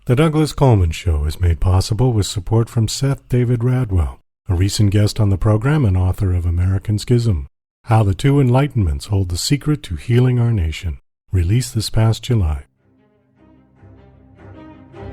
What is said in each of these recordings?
The Douglas Coleman Show is made possible with support from Seth David Radwell, a recent guest on the program and author of American Schism, How the Two Enlightenments Hold the Secret to Healing Our Nation, released this past July.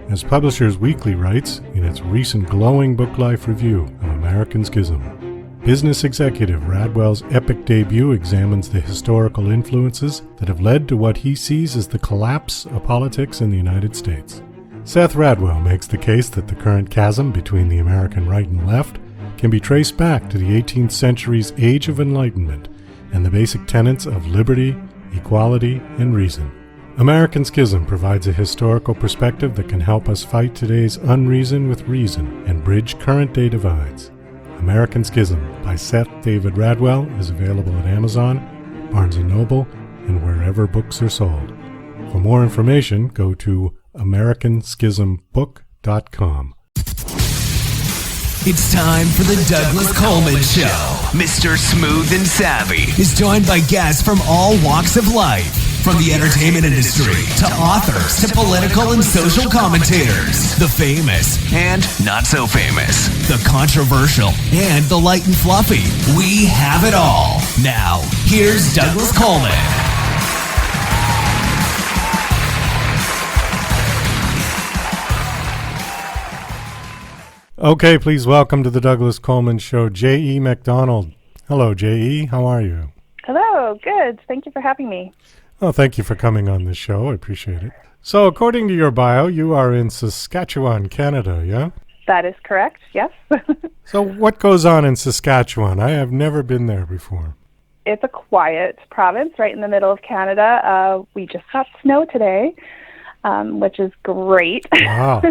As Publishers Weekly writes in its recent glowing book life review of American Schism, business executive Radwell's epic debut examines the historical influences that have led to what he sees as the collapse of politics in the United States. Seth Radwell makes the case that the current chasm between the American right and left can be traced back to the 18th century's Age of Enlightenment and the basic tenets of liberty, equality, and reason. American Schism provides a historical perspective that can help us fight today's unreason with reason and bridge current-day divides. American Schism by Seth David Radwell is available at Amazon, Barnes & Noble, and wherever books are sold. For more information, go to AmericanSchismBook.com. It's time for the Douglas Coleman Show. Mr. Smooth and Savvy is joined by guests from all walks of life, from the entertainment industry to authors to political and social commentators, the famous and not so famous, the controversial and the light and fluffy. We have it all. Now, here's Douglas Coleman. Okay, please welcome to the Douglas Coleman Show, J.E. McDonald. Hello, J.E. How are you? Hello, good. Thank you for having me. Oh, thank you for coming on the show. I appreciate it. So, according to your bio, you are in Saskatchewan, Canada, yeah? That is correct, yes. So, what goes on in Saskatchewan? I have never been there before. It's a quiet province right in the middle of Canada. We just got snow today, which is great. Wow.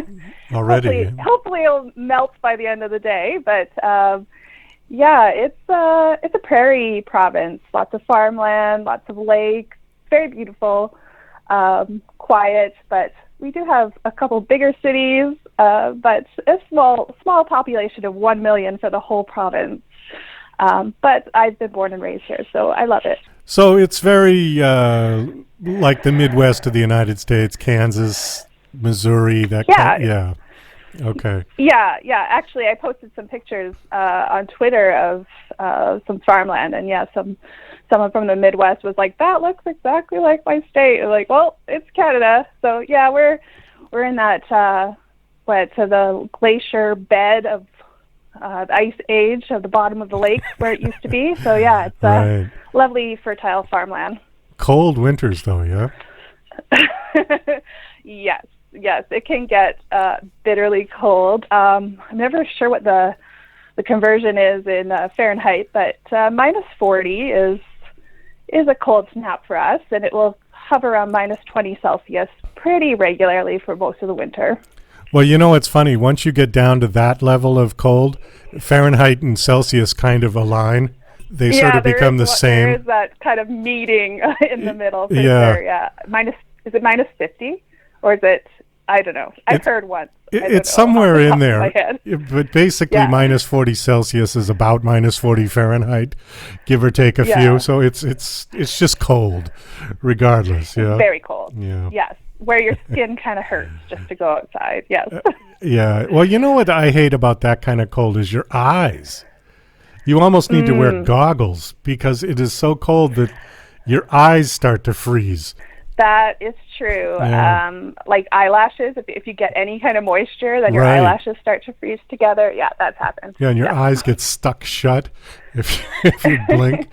Already. Hopefully it'll melt by the end of the day, but yeah, it's a prairie province. Lots of farmland, lots of lakes, very beautiful, quiet. But we do have a couple bigger cities, but a small population of 1 million for the whole province. But I've been born and raised here, so I love it. So it's very like the Midwest of the United States, Kansas, Missouri, that yeah. Okay. Yeah. Actually, I posted some pictures on Twitter of some farmland, and someone from the Midwest was like, "That looks exactly like my state." I'm like, well, it's Canada, so yeah, we're in that the glacier bed of the ice age of the bottom of the lake where it used to be. So yeah, it's right. Lovely fertile farmland. Cold winters, though, yeah. Yes, it can get bitterly cold. I'm never sure what the conversion is in Fahrenheit, but minus 40 is a cold snap for us, and it will hover around minus 20 Celsius pretty regularly for most of the winter. Well, you know, it's funny. Once you get down to that level of cold, Fahrenheit and Celsius kind of align. They sort of become the same. There is that kind of meeting in the middle. For sure, yeah. Is it minus 50? Or is it, I don't know. I've heard once. It's somewhere in there. But basically, minus 40 Celsius is about minus 40 Fahrenheit, give or take a few. So it's just cold, regardless. Yeah. Very cold. Yeah. Yes. Where your skin kind of hurts just to go outside. Yes. Yeah. Well, you know what I hate about that kind of cold is your eyes. You almost need to wear goggles because it is so cold that your eyes start to freeze. That is true. Yeah. Like eyelashes, if you get any kind of moisture, then your eyelashes start to freeze together. Yeah, that's happened. Yeah, and your eyes get stuck shut if you blink.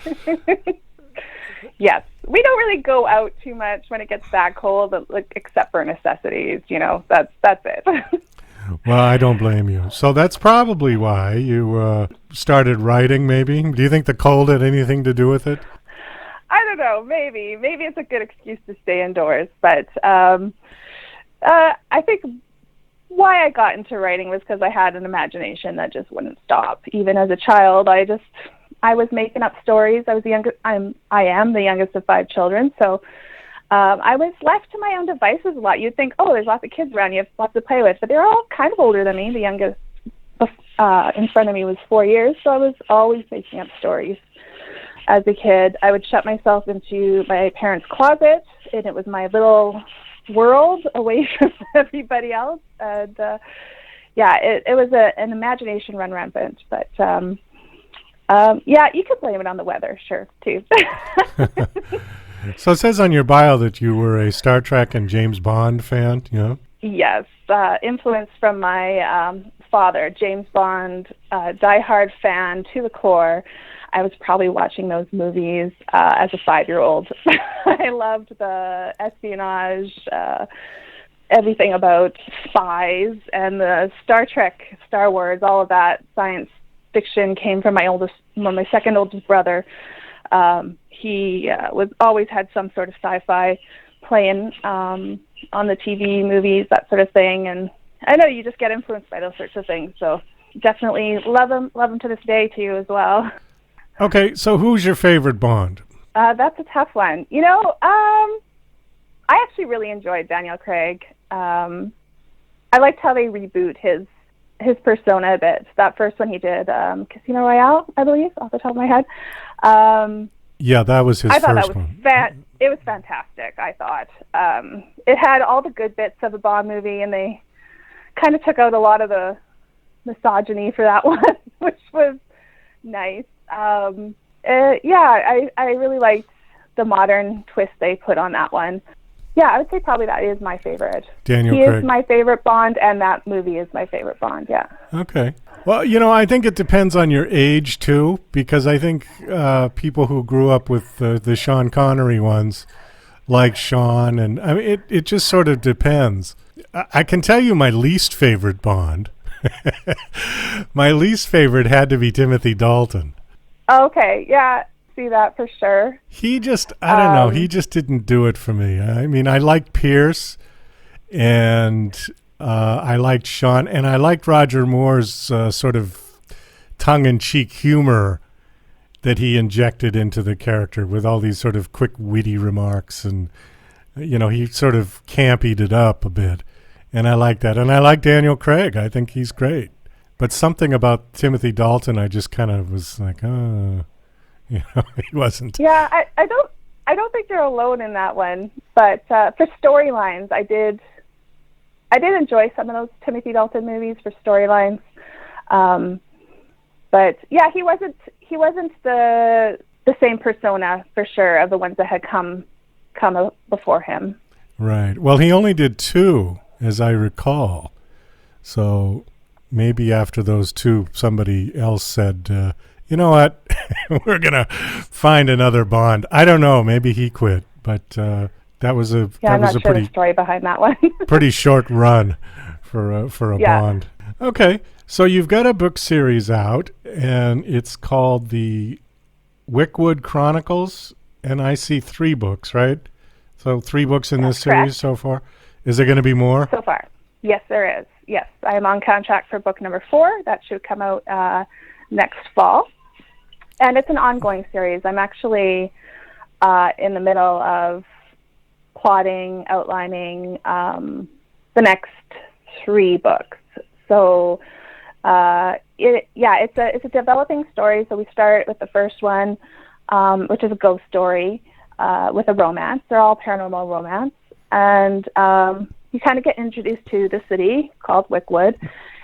Yes. We don't really go out too much when it gets that cold, except for necessities. You know, that's it. Well, I don't blame you. So that's probably why you started writing, maybe? Do you think the cold had anything to do with it? I don't know. Maybe it's a good excuse to stay indoors. But I think why I got into writing was because I had an imagination that just wouldn't stop. Even as a child, I was making up stories. I am the youngest of 5 children, so I was left to my own devices a lot. You'd think, oh, there's lots of kids around, you have lots to play with, but they're all kind of older than me. The youngest in front of me was 4 years, so I was always making up stories. As a kid, I would shut myself into my parents' closet, and it was my little world away from everybody else. And it was an imagination run rampant. But you could blame it on the weather, sure, too. So it says on your bio that you were a Star Trek and James Bond fan, you know? Yes, influenced from my father, James Bond, diehard fan to the core. I was probably watching those movies as a 5-year-old. I loved the espionage, everything about spies, and the Star Trek, Star Wars, all of that science fiction came from my second oldest brother. He always had some sort of sci-fi playing on the TV, movies, that sort of thing. And I know you just get influenced by those sorts of things. So definitely love him to this day too as well. Okay, so who's your favorite Bond? That's a tough one. You know, I actually really enjoyed Daniel Craig. I liked how they reboot his persona a bit. That first one he did, Casino Royale, I believe, off the top of my head. Yeah, that was his first one. It was fantastic, I thought. It had all the good bits of a Bond movie, and they kind of took out a lot of the misogyny for that one, which was nice. I really liked the modern twist they put on that one. Yeah, I would say probably that is my favorite. Daniel Craig is my favorite Bond, and that movie is my favorite Bond, yeah. Okay. Well, you know, I think it depends on your age, too, because I think people who grew up with the Sean Connery ones, like Sean, and I mean, it just sort of depends. I can tell you my least favorite Bond. My least favorite had to be Timothy Dalton. Okay, yeah. See that for sure. He just, I don't know, he just didn't do it for me. I mean, I liked Pierce, and I liked Sean, and I liked Roger Moore's sort of tongue-in-cheek humor that he injected into the character with all these sort of quick, witty remarks, and, you know, he sort of campied it up a bit, and I like that. And I like Daniel Craig. I think he's great. But something about Timothy Dalton, I just kind of was like, you know, he wasn't. Yeah, I don't think you're alone in that one. But for storylines, I did enjoy some of those Timothy Dalton movies for storylines. But yeah, he wasn't the same persona for sure of the ones that had come before him. Right. Well, he only did 2, as I recall. So maybe after those 2, somebody else said, you know what? We're going to find another Bond. I don't know. Maybe he quit, but that was a pretty story behind that one. pretty short run for a Bond. Okay, so you've got a book series out, and it's called the Wickwood Chronicles, and I see 3 books, right? So 3 books in this series so far. Is there going to be more? So far, yes, there is. Yes, I am on contract for book number 4. That should come out next fall. And it's an ongoing series. I'm actually in the middle of plotting, outlining the next 3 books. So it's a developing story. So we start with the first one, which is a ghost story with a romance. They're all paranormal romance, and you kind of get introduced to the city called Wickwood,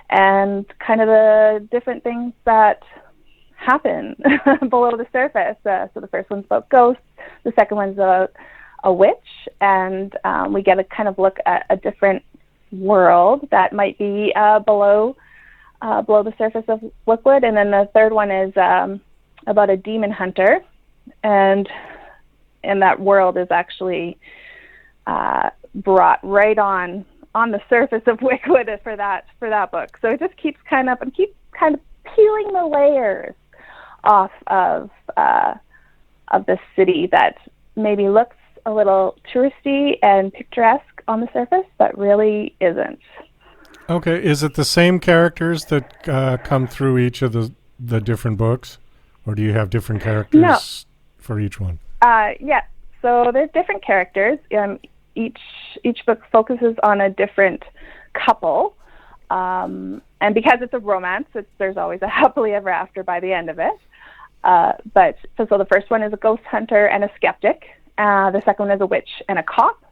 and kind of the different things that happen below the surface. So the first one's about ghosts, the second one's about a witch, and we get a kind of look at a different world that might be below the surface of Wickwood, and then the third one is about a demon hunter, and that world is actually brought right on the surface of Wickwood for that book. So it just keeps kind of peeling the layers off of the city that maybe looks a little touristy and picturesque on the surface, but really isn't. Okay, is it the same characters that come through each of the different books, or do you have different characters for each one? Yeah, so there's different characters. Each book focuses on a different couple, and because it's a romance, there's always a happily ever after by the end of it. But so the first one is a ghost hunter and a skeptic. The second one is a witch and a cop.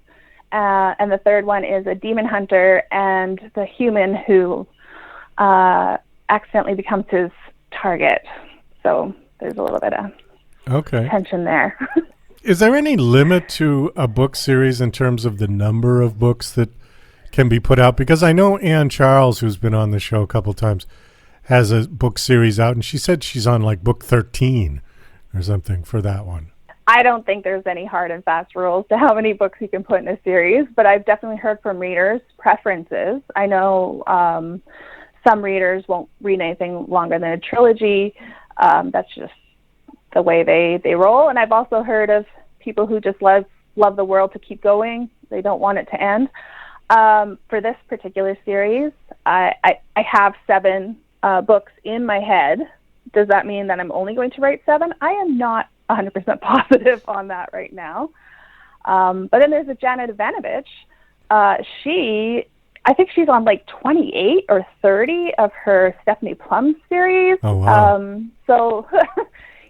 and the third one is a demon hunter and the human who accidentally becomes his target. So there's a little bit of tension there. Is there any limit to a book series in terms of the number of books that can be put out? Because I know Ann Charles, who's been on the show a couple of times, has a book series out, and she said she's on like book 13 or something for that one. I don't think there's any hard and fast rules to how many books you can put in a series, but I've definitely heard from readers' preferences. I know some readers won't read anything longer than a trilogy. That's just the way they roll. And I've also heard of people who just love the world to keep going. They don't want it to end. For this particular series, I have 7 books in my head. Does that mean that I'm only going to write 7? I am not 100% positive on that right now. But then there's a Janet Ivanovich. I think she's on like 28 or 30 of her Stephanie Plum series. Oh, wow. So,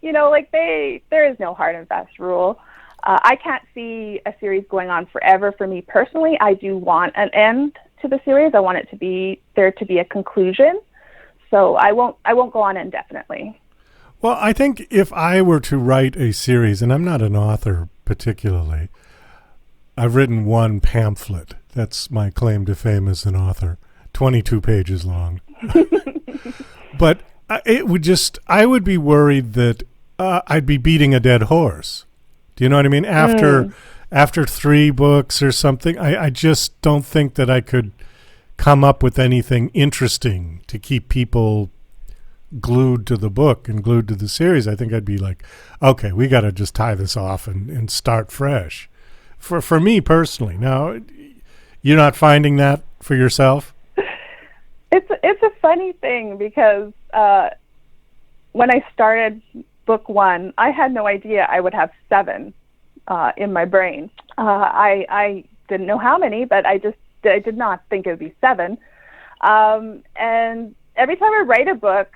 like there is no hard and fast rule. I can't see a series going on forever for me personally. I do want an end to the series. I want it to be there to be a conclusion. So I won't go on indefinitely. Well, I think if I were to write a series, and I'm not an author particularly, I've written one pamphlet. That's my claim to fame as an author, 22 pages long. But I would be worried that I'd be beating a dead horse. Do you know what I mean? After 3 books or something, I just don't think that I could come up with anything interesting to keep people glued to the book and glued to the series. I think I'd be like, okay, we got to just tie this off and start fresh. For me personally. Now, you're not finding that for yourself? It's a funny thing because when I started book 1, I had no idea I would have 7 in my brain. I didn't know how many, but I did not think it would be 7. And every time I write a book,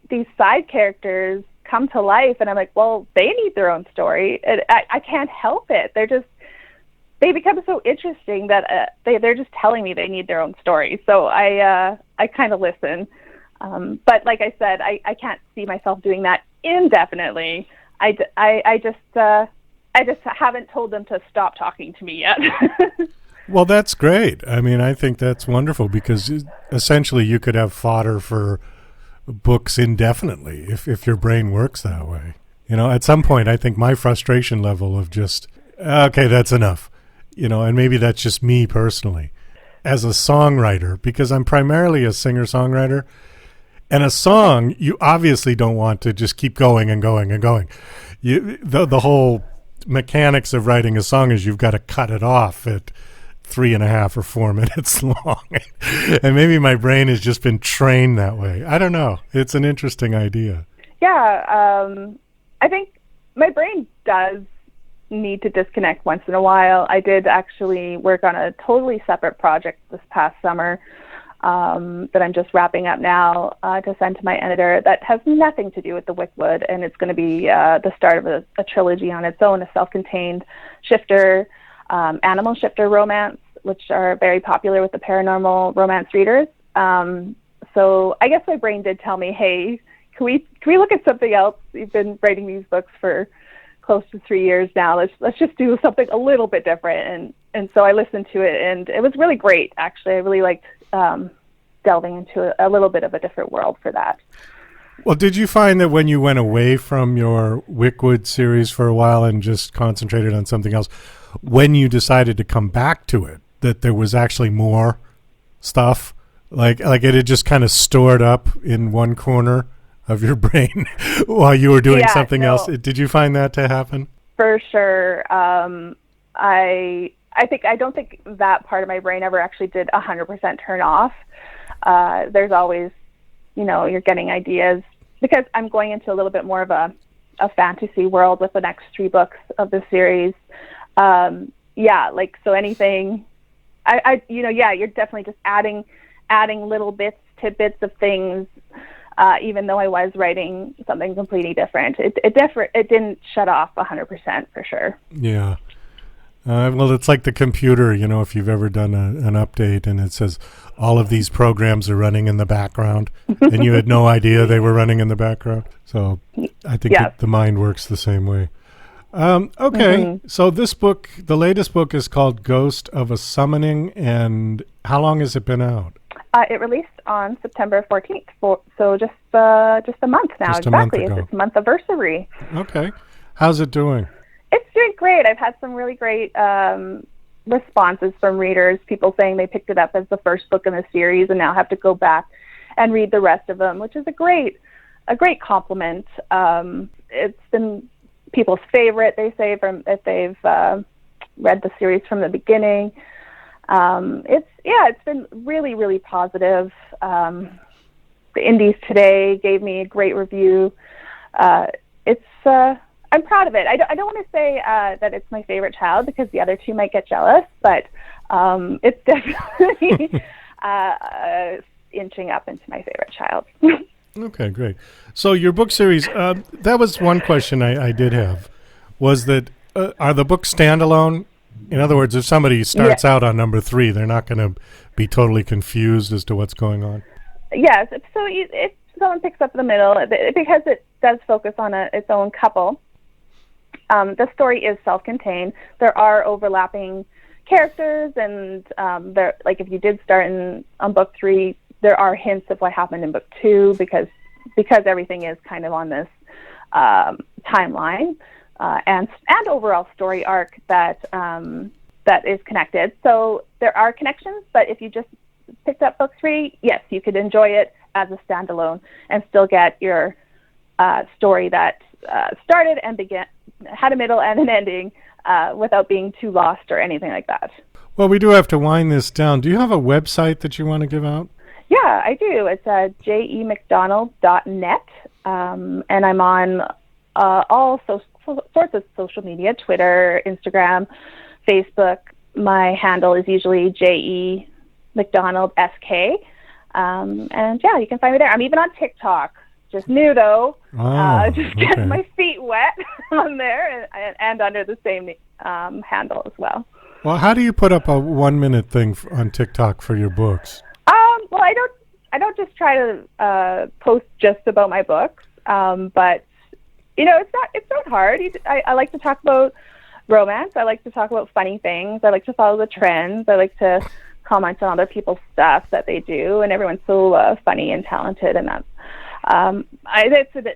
these side characters come to life, and I'm like, well, they need their own story. I can't help it. They become so interesting that they're just telling me they need their own story. So I kind of listen. But like I said, I can't see myself doing that indefinitely. I just haven't told them to stop talking to me yet. Well, that's great. I mean, I think that's wonderful because essentially you could have fodder for books indefinitely if your brain works that way. At some point, I think my frustration level of just, okay, that's enough. And maybe that's just me personally. As a songwriter, because I'm primarily a singer-songwriter, and a song, you obviously don't want to just keep going and going and going. The whole mechanics of writing a song is you've got to cut it off at 3.5 or 4 minutes long. And maybe my brain has just been trained that way. I don't know. It's an interesting idea. Yeah, I think my brain does need to disconnect once in a while. I did actually work on a totally separate project this past summer that I'm just wrapping up now to send to my editor that has nothing to do with the Wickwood, and it's going to be the start of a trilogy on its own, a self-contained shifter, animal shifter romance, which are very popular with the paranormal romance readers. So I guess my brain did tell me, hey, can we look at something else? You've been writing these books for close to 3 years now. Let's just do something a little bit different. And so I listened to it, and it was really great, actually. I really liked delving into a little bit of a different world for that. Well, did you find that when you went away from your Wickwood series for a while and just concentrated on something else, when you decided to come back to it, that there was actually more stuff? Like it had just kind of stored up in one corner of your brain while you were doing something else. Did you find that to happen? For sure. I don't think that part of my brain ever actually did 100% turn off. There's always, you're getting ideas because I'm going into a little bit more of a fantasy world with the next 3 books of the series. So anything, you're definitely just adding little tidbits of things. Even though I was writing something completely different, it didn't shut off 100% for sure. Yeah. Well, it's like the computer, if you've ever done an update and it says all of these programs are running in the background and you had no idea they were running in the background. So I think the mind works the same way. Okay, so this book, the latest book is called Ghost of a Summoning, and how long has it been out? It released on September 14th, so just a month now. Just a month ago. It's its month anniversary. Okay. How's it doing? It's doing great. I've had some really great responses from readers, people saying they picked it up as the first book in the series and now have to go back and read the rest of them, which is a great compliment. It's been people's favorite, they say, if they've read the series from the beginning. It's been really, really positive. The Indies today gave me a great review. I'm proud of it. I don't want to say that it's my favorite child because the other two might get jealous, but it's definitely inching up into my favorite child. Okay, great. So your book series, that was one question I did have, was that are the books standalone? In other words, if somebody starts out on number 3, they're not going to be totally confused as to what's going on? Yes. So if someone picks up the middle, because it does focus on its own couple, the story is self-contained. There are overlapping characters, and if you did start on book 3, there are hints of what happened in book 2 because everything is kind of on this timeline and overall story arc that is connected. So there are connections, but if you just picked up book 3, yes, you could enjoy it as a standalone and still get your story that started and had a middle and an ending without being too lost or anything like that. Well, we do have to wind this down. Do you have a website that you want to give out? Yeah, I do. It's jemcdonald.net, and I'm on all sorts of social media, Twitter, Instagram, Facebook. My handle is usually JEMcDonaldSK, and you can find me there. I'm even on TikTok. Just new, though. Getting my feet wet on there and under the same handle as well. Well, how do you put up a 1-minute thing on TikTok for your books? Well, I don't just try to post just about my books, but it's not hard. I like to talk about romance. I like to talk about funny things. I like to follow the trends. I like to comment on other people's stuff that they do, and everyone's so funny and talented, and that's it's an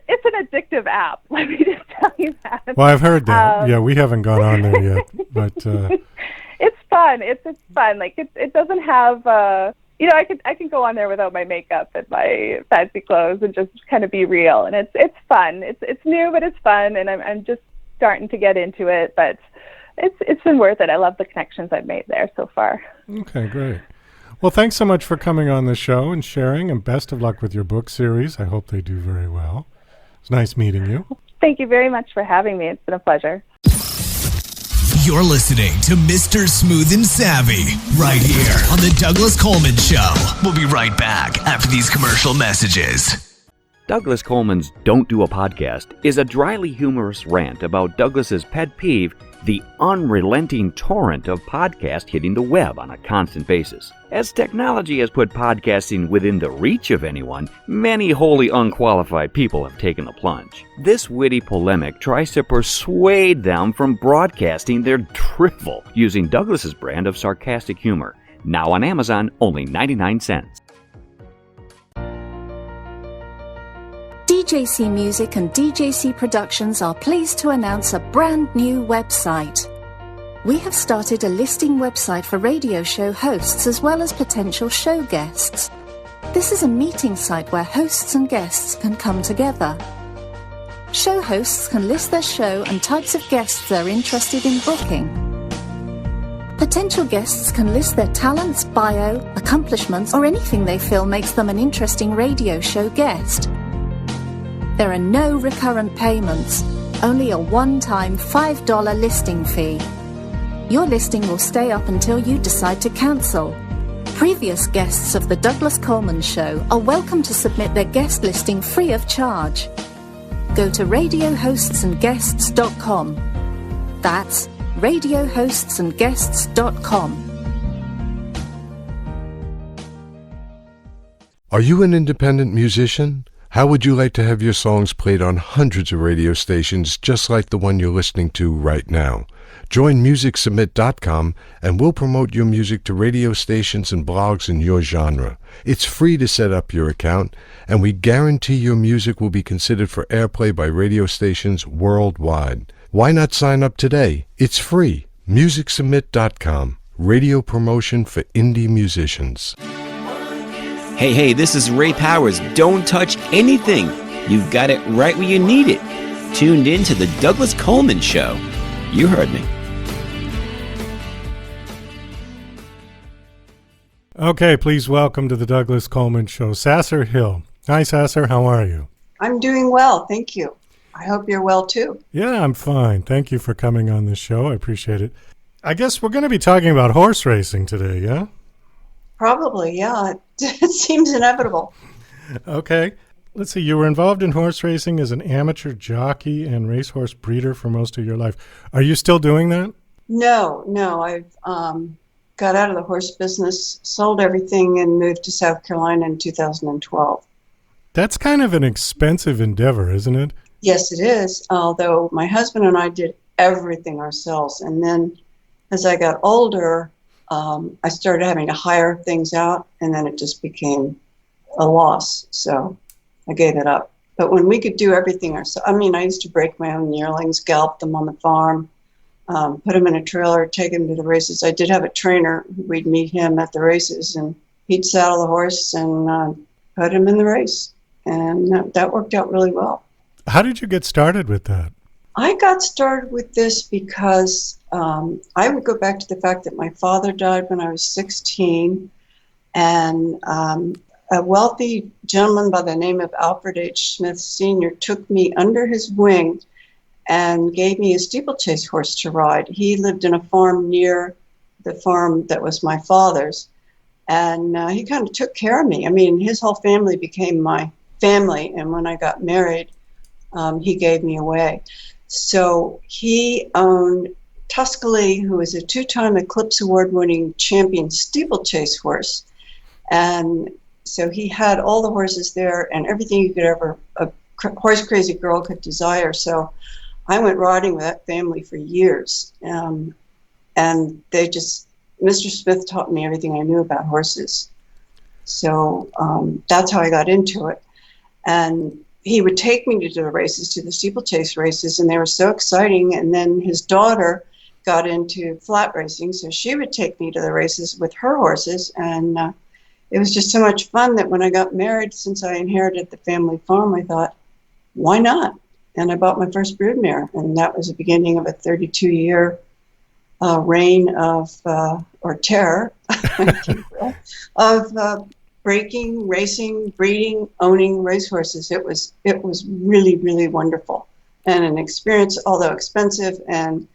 addictive app. Let me just tell you that. Well, I've heard that. We haven't gone on there yet, but it's fun. It's fun. Like it doesn't have. I can go on there without my makeup and my fancy clothes and just kind of be real, and it's fun. It's new, but it's fun, and I'm just starting to get into it, but it's been worth it. I love the connections I've made there so far. Okay, great. Well, thanks so much for coming on the show and sharing, and best of luck with your book series. I hope they do very well. It's nice meeting you. Thank you very much for having me. It's been a pleasure. You're listening to Mr. Smooth and Savvy right here on the Douglas Coleman Show. We'll be right back after these commercial messages. Douglas Coleman's Don't Do a Podcast is a dryly humorous rant about Douglas's pet peeve, the unrelenting torrent of podcasts hitting the web on a constant basis. As technology has put podcasting within the reach of anyone, many wholly unqualified people have taken the plunge. This witty polemic tries to persuade them from broadcasting their drivel using Douglas's brand of sarcastic humor. Now on Amazon, only 99 cents. DJC Music and DJC Productions are pleased to announce a brand new website. We have started a listing website for radio show hosts as well as potential show guests. This is a meeting site where hosts and guests can come together. Show hosts can list their show and types of guests they're interested in booking. Potential guests can list their talents, bio, accomplishments, or anything they feel makes them an interesting radio show guest. There are no recurrent payments, only a one-time $5 listing fee. Your listing will stay up until you decide to cancel. Previous guests of The Douglas Coleman Show are welcome to submit their guest listing free of charge. Go to radiohostsandguests.com. That's radiohostsandguests.com. Are you an independent musician? How would you like to have your songs played on hundreds of radio stations just like the one you're listening to right now? Join MusicSubmit.com and we'll promote your music to radio stations and blogs in your genre. It's free to set up your account, and we guarantee your music will be considered for airplay by radio stations worldwide. Why not sign up today? It's free. MusicSubmit.com. Radio promotion for indie musicians. Hey, this is Ray Powers. Don't touch anything. You've got it right where you need it. Tuned in to the Douglas Coleman Show. You heard me. Okay, please welcome to the Douglas Coleman Show, Sasser Hill. Hi, Sasser. How are you? I'm doing well, thank you. I hope you're well, too. Yeah, I'm fine. Thank you for coming on this show. I appreciate it. I guess we're going to be talking about horse racing today, yeah? Probably, yeah. It seems inevitable. Okay. Let's see. You were involved in horse racing as an amateur jockey and racehorse breeder for most of your life. Are you still doing that? No. I've got out of the horse business, sold everything, and moved to South Carolina in 2012. That's kind of an expensive endeavor, isn't it? Yes, it is. Although my husband and I did everything ourselves. And then as I got older, I started having to hire things out, and then it just became a loss. So I gave it up. But when we could do everything ourselves, I used to break my own yearlings, gallop them on the farm, put them in a trailer, take them to the races. I did have a trainer. We'd meet him at the races, and he'd saddle the horse and put him in the race. And that worked out really well. How did you get started with that? I got started with this because I would go back to the fact that my father died when I was 16, and a wealthy gentleman by the name of Alfred H. Smith Sr. took me under his wing and gave me a steeplechase horse to ride. He lived in a farm near the farm that was my father's, and he kind of took care of me. His whole family became my family, and when I got married, he gave me away. So he owned Tuscaloosa, who was a 2-time Eclipse Award-winning champion steeplechase horse. And so he had all the horses there and everything you could ever, a horse-crazy girl could desire. So I went riding with that family for years. And they just, Mr. Smith taught me everything I knew about horses. So that's how I got into it. And he would take me to the races, to the steeplechase races, and they were so exciting. And then his daughter got into flat racing, so she would take me to the races with her horses. And it was just so much fun that when I got married, since I inherited the family farm, I thought, why not? And I bought my first broodmare, and that was the beginning of a 32-year reign of, or terror, of breaking, racing, breeding, owning racehorses. It was really, really wonderful, and an experience, although expensive, and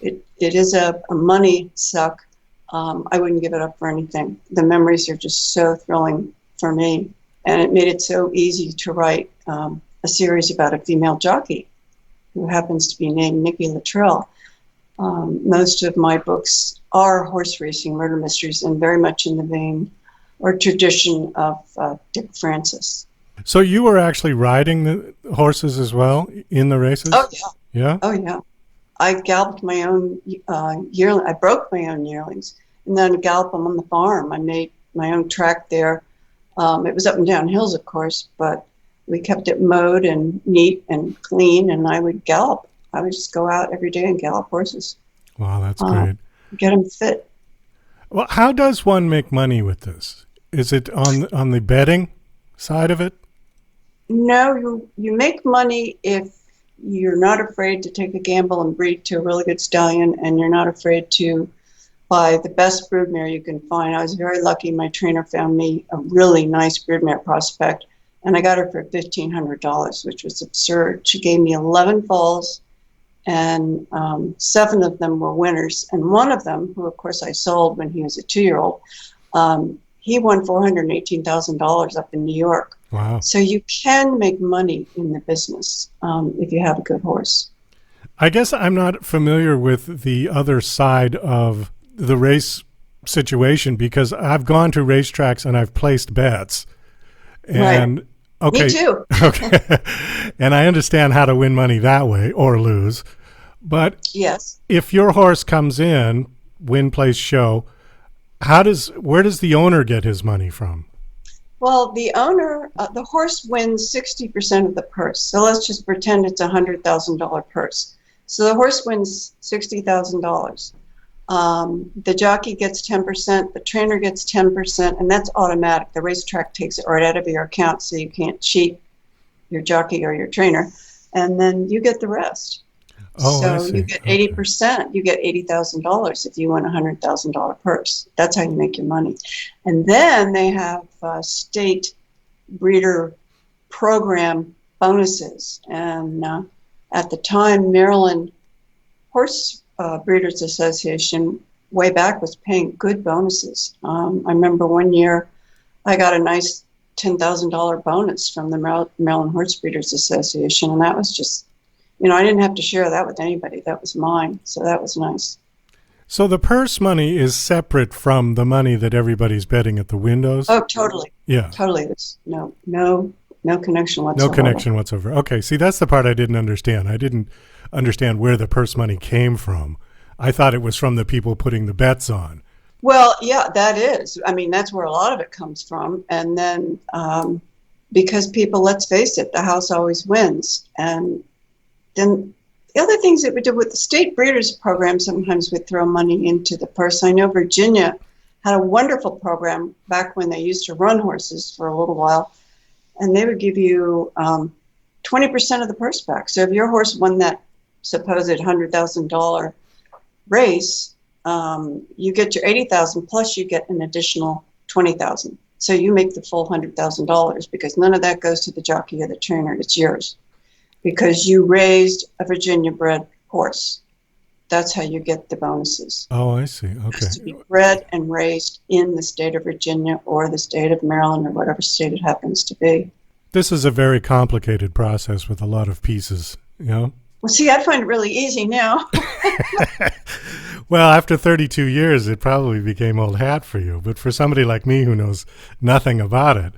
it is a money suck. I wouldn't give it up for anything. The memories are just so thrilling for me, and it made it so easy to write a series about a female jockey who happens to be named Nikki Latrelle. Most of my books are horse racing murder mysteries, and very much in the vein or tradition of Dick Francis. So you were actually riding the horses as well in the races? Oh, yeah. Yeah? Oh, yeah. I galloped my own yearling. I broke my own yearlings and then galloped them on the farm. I made my own track there. It was up and down hills, of course, but we kept it mowed and neat and clean, and I would gallop. I would just go out every day and gallop horses. Wow, that's great. Get them fit. Well, how does one make money with this? Is it on the betting side of it? No, you make money if you're not afraid to take a gamble and breed to a really good stallion, and you're not afraid to buy the best broodmare you can find. I was very lucky. My trainer found me a really nice broodmare prospect, and I got her for $1,500, which was absurd. She gave me 11 foals, and 7 of them were winners. And one of them, who of course I sold when he was a 2-year-old, he won $418,000 up in New York. Wow. So you can make money in the business if you have a good horse. I guess I'm not familiar with the other side of the race situation because I've gone to racetracks and I've placed bets. And right. Okay. Me too. Okay. And I understand how to win money that way or lose. But yes, if your horse comes in, win, place, show, where does the owner get his money from? Well, the owner, the horse wins 60% of the purse. So let's just pretend it's a $100,000 purse. So the horse wins $60,000. The jockey gets 10%, the trainer gets 10%, and that's automatic. The racetrack takes it right out of your account, so you can't cheat your jockey or your trainer. And then you get the rest. Oh, so I see. you get 80%. You get $80,000 if you win a $100,000 purse. That's how you make your money. And then they have state breeder program bonuses. And at the time, Maryland Horse Breeders Association way back was paying good bonuses. I remember one year I got a nice $10,000 bonus from the Maryland Horse Breeders Association, and that was just, I didn't have to share that with anybody. That was mine, so that was nice. So the purse money is separate from the money that everybody's betting at the windows? Oh, totally. Yeah. Totally. There's no connection whatsoever. No connection whatsoever. Okay, see, that's the part I didn't understand. I didn't understand where the purse money came from. I thought it was from the people putting the bets on. Well, yeah, that is. I mean, that's where a lot of it comes from. And then because people, let's face it, the house always wins. And then the other things that we did with the state breeders program, sometimes we throw money into the purse. I know Virginia had a wonderful program back when they used to run horses for a little while. And they would give you 20% of the purse back. So if your horse won that supposed $100,000 race, you get your $80,000 plus you get an additional $20,000. So you make the full $100,000 because none of that goes to the jockey or the trainer. It's yours because you raised a Virginia bred horse. That's how you get the bonuses. Oh, I see. Okay. It has to be bred and raised in the state of Virginia or the state of Maryland or whatever state it happens to be. This is a very complicated process with a lot of pieces, Well, see, I find it really easy now. Well, after 32 years, it probably became old hat for you. But for somebody like me who knows nothing about it,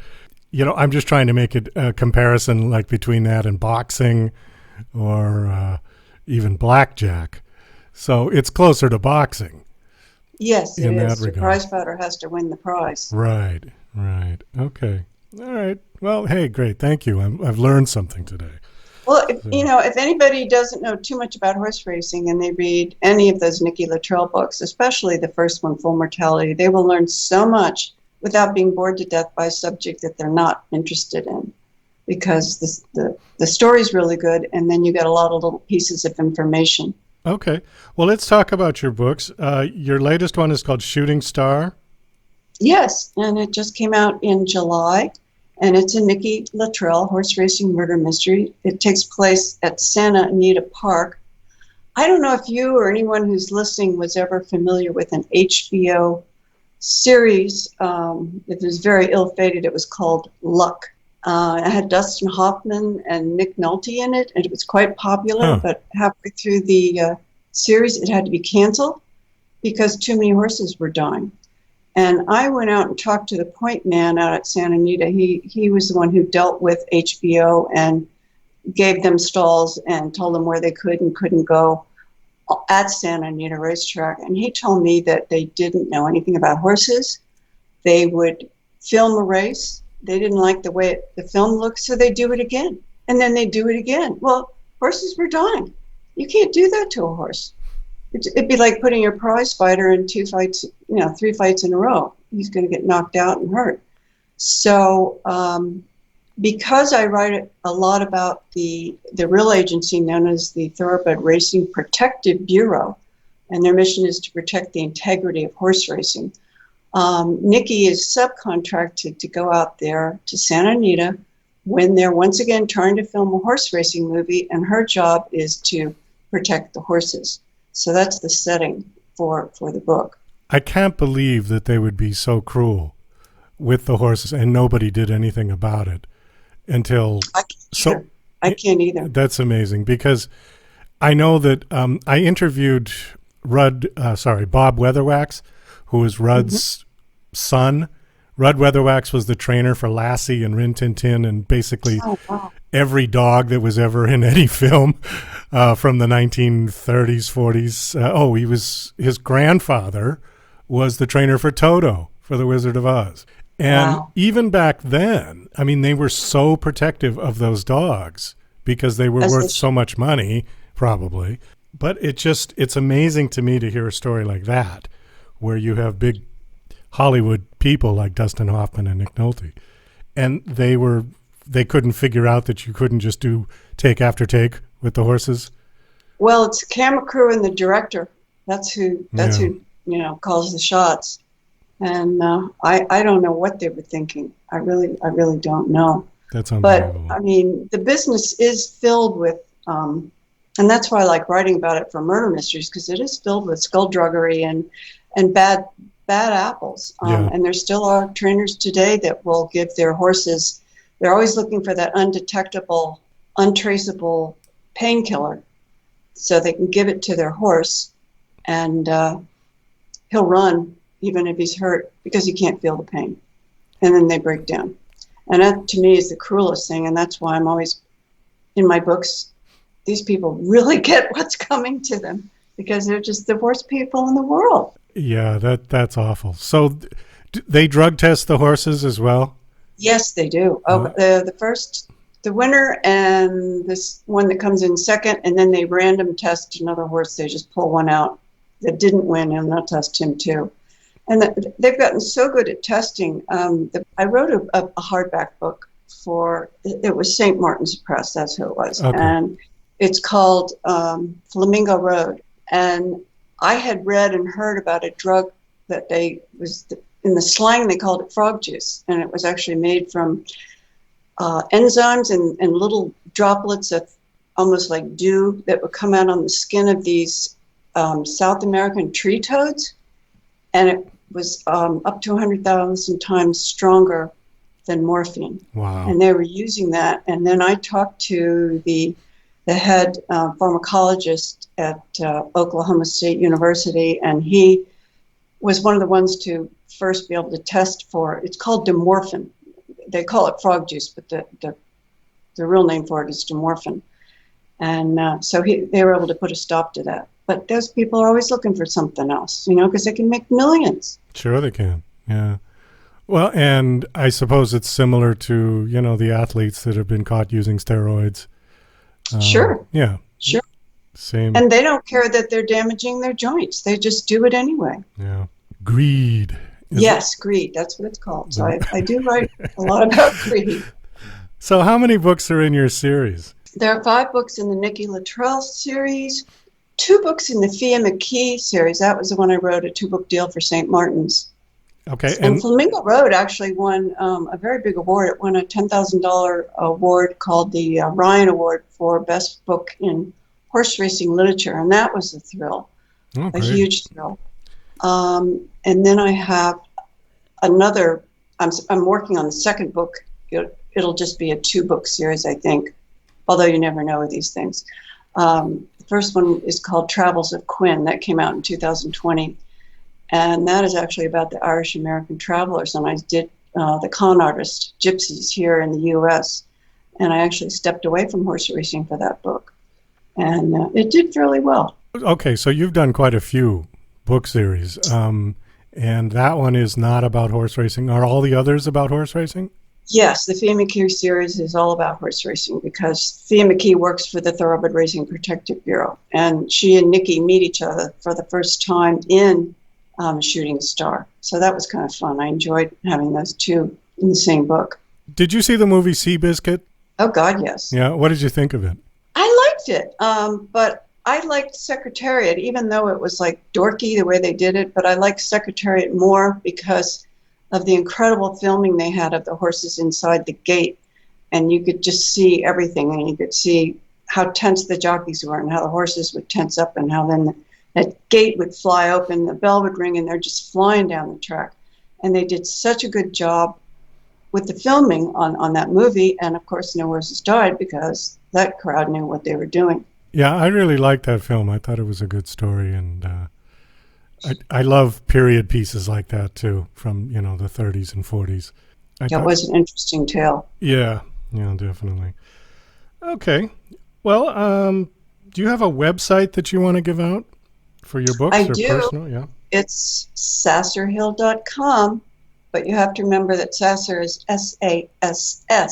I'm just trying to make it a comparison like between that and boxing or even blackjack. So it's closer to boxing. Yes, it is. The regard. prize fighter has to win the prize. Right. Okay. All right. Well, hey, great. Thank you. I've learned something today. Well, if anybody doesn't know too much about horse racing and they read any of those Nikki Latrelle books, especially the first one, Full Mortality, they will learn so much without being bored to death by a subject that they're not interested in, because the story's really good, and then you get a lot of little pieces of information. Okay. Well, let's talk about your books. Your latest one is called Shooting Star. Yes, and it just came out in July. And it's a Nikki Latrelle horse racing murder mystery. It takes place at Santa Anita Park. I don't know if you or anyone who's listening was ever familiar with an HBO series. It was very ill-fated. It was called Luck. It had Dustin Hoffman and Nick Nolte in it, and it was quite popular. But halfway through the series, it had to be canceled because too many horses were dying. And I went out and talked to the point man out at Santa Anita. He was the one who dealt with HBO and gave them stalls and told them where they could and couldn't go at Santa Anita Racetrack. And he told me that they didn't know anything about horses. They would film a race. They didn't like the way the film looked, so they do it again. And then they do it again. Well, horses were dying. You can't do that to a horse. It'd be like putting your prize fighter in 3 fights in a row. He's going to get knocked out and hurt. So because I write a lot about the real agency known as the Thoroughbred Racing Protective Bureau, and their mission is to protect the integrity of horse racing, Nikki is subcontracted to go out there to Santa Anita when they're once again trying to film a horse racing movie, and her job is to protect the horses. So that's the setting for the book. I can't believe that they would be so cruel with the horses and nobody did anything about it until... I can't either. That's amazing because I know that I interviewed Bob Weatherwax, who was Rudd's son. Rudd Weatherwax was the trainer for Lassie and Rin Tin Tin and basically every dog that was ever in any film from the 1930s, 40s. His grandfather was the trainer for Toto for The Wizard of Oz. And even back then, I mean, they were so protective of those dogs because they were worth so much money, probably. But it's amazing to me to hear a story like that, where you have big Hollywood people like Dustin Hoffman and Nick Nolte, and they couldn't figure out that you couldn't just do take after take with the horses. Well, it's the camera crew and the director. That's who calls the shots. And I don't know what they were thinking. I really don't know. That's unbelievable. But I mean, the business is filled with, and that's why I like writing about it for murder mysteries, because it is filled with skullduggery and bad apples. And there still are trainers today that will give their horses. They're always looking for that undetectable, untraceable painkiller, so they can give it to their horse, and he'll run even if he's hurt because he can't feel the pain, and then they break down. And that to me is the cruelest thing, and that's why I'm always in my books. These people really get what's coming to them because they're just the worst people in the world. Yeah, that's awful. So they drug test the horses as well? Yes, they do. The winner and this one that comes in second, and then they random test another horse. They just pull one out that didn't win, and they'll test him too. And they've gotten so good at testing. I wrote a hardback book it was St. Martin's Press, that's who it was. Okay. And it's called Flamingo Road. And I had read and heard about a drug that in the slang, they called it frog juice. And it was actually made from enzymes and little droplets of almost like dew that would come out on the skin of these South American tree toads. And it was up to 100,000 times stronger than morphine. Wow. And they were using that. And then I talked to the head pharmacologist at Oklahoma State University, and he was one of the ones to first be able to test for, it's called dimorphin. They call it frog juice, but the real name for it is dimorphin. And so they were able to put a stop to that. But those people are always looking for something else, because they can make millions. Sure they can, yeah. Well, and I suppose it's similar to, the athletes that have been caught using steroids. Sure. Yeah. Sure. Same. And they don't care that they're damaging their joints. They just do it anyway. Yeah. Greed. Greed. That's what it's called. So I do write a lot about greed. So how many books are in your series? There are 5 books in the Nikki Latrelle series, 2 books in the Fia McKee series. That was the one I wrote, a 2-book deal for St. Martin's. Okay. And Flamingo Road actually won a very big award. It won a $10,000 award called the Ryan Award for Best Book in Horse Racing Literature. And that was a thrill, a huge thrill. And then I have another, I'm working on the second book. It'll just be a 2-book series, I think, although you never know with these things. The first one is called Travels of Quinn. That came out in 2020. And that is actually about the Irish-American travelers. And I did the con artist gypsies here in the U.S. And I actually stepped away from horse racing for that book. And it did fairly well. Okay, so you've done quite a few book series. And that one is not about horse racing. Are all the others about horse racing? Yes, the Fia McKee series is all about horse racing because Fia McKee works for the Thoroughbred Racing Protective Bureau. And she and Nikki meet each other for the first time in Shooting Star. So that was kind of fun. I enjoyed having those two in the same book. Did you see the movie Seabiscuit? Oh, God, yes. Yeah, what did you think of it? I liked it, but I liked Secretariat, even though it was like dorky the way they did it, but I liked Secretariat more because of the incredible filming they had of the horses inside the gate. And you could just see everything, and you could see how tense the jockeys were and how the horses would tense up and how then that gate would fly open, the bell would ring, and they're just flying down the track. And they did such a good job with the filming on that movie. And of course, no horses died because that crowd knew what they were doing. Yeah, I really liked that film. I thought it was a good story, and I love period pieces like that too, from the 30s and 40s. That was an interesting tale. Yeah, definitely. Okay, well, do you have a website that you want to give out for your books? I or do. Personal? Yeah. It's sasserhill.com, but you have to remember that Sasser is SASSC,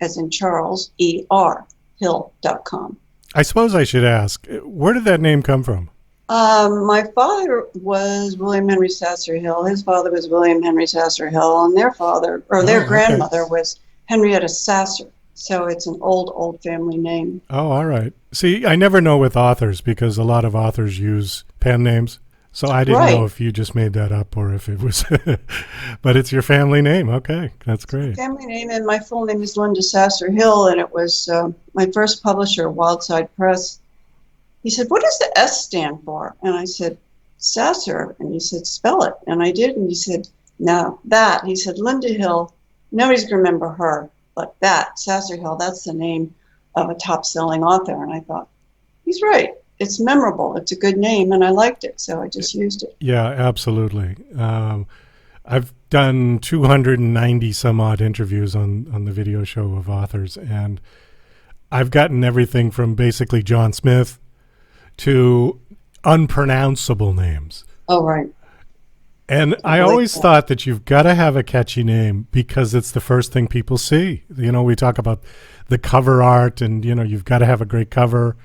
as in Charles, ER, hill.com. I suppose I should ask, where did that name come from? My father was William Henry Sasser Hill. His father was William Henry Sasser Hill, and their father, or their grandmother, was Henrietta Sasser. So it's an old family name. Oh, all right. See, I never know with authors because a lot of authors use pen names. So I didn't know if you just made that up or if it was, but it's your family name. Okay, that's great. Family name, and my full name is Linda Sasser Hill, and it was my first publisher, Wildside Press. He said, "What does the S stand for?" And I said, "Sasser." And he said, "Spell it." And I did, and he said, "No, that." He said, "Linda Hill, nobody's going to remember her, but that, Sasser Hill, that's the name of a top-selling author." And I thought, he's right. It's memorable. It's a good name, and I liked it, so I just used it. Yeah, absolutely. I've done 290 some odd interviews on the video show of authors, and I've gotten everything from basically John Smith to unpronounceable names. Oh, right. And I always thought that you've got to have a catchy name because it's the first thing people see. We talk about the cover art, and you've got to have a great cover.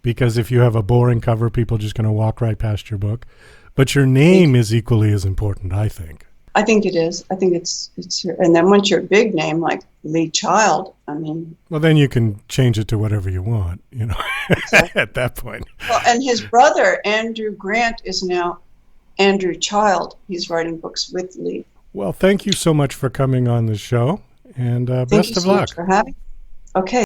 Because if you have a boring cover, people are just going to walk right past your book. But your name is equally as important, I think. I think it is. I think it's and then once you're a big name like Lee Child, I mean. Well, then you can change it to whatever you want, Exactly. at that point. Well, and his brother, Andrew Grant, is now Andrew Child. He's writing books with Lee. Well, thank you so much for coming on the show, and best of luck. Thank you so much for having me. Okay.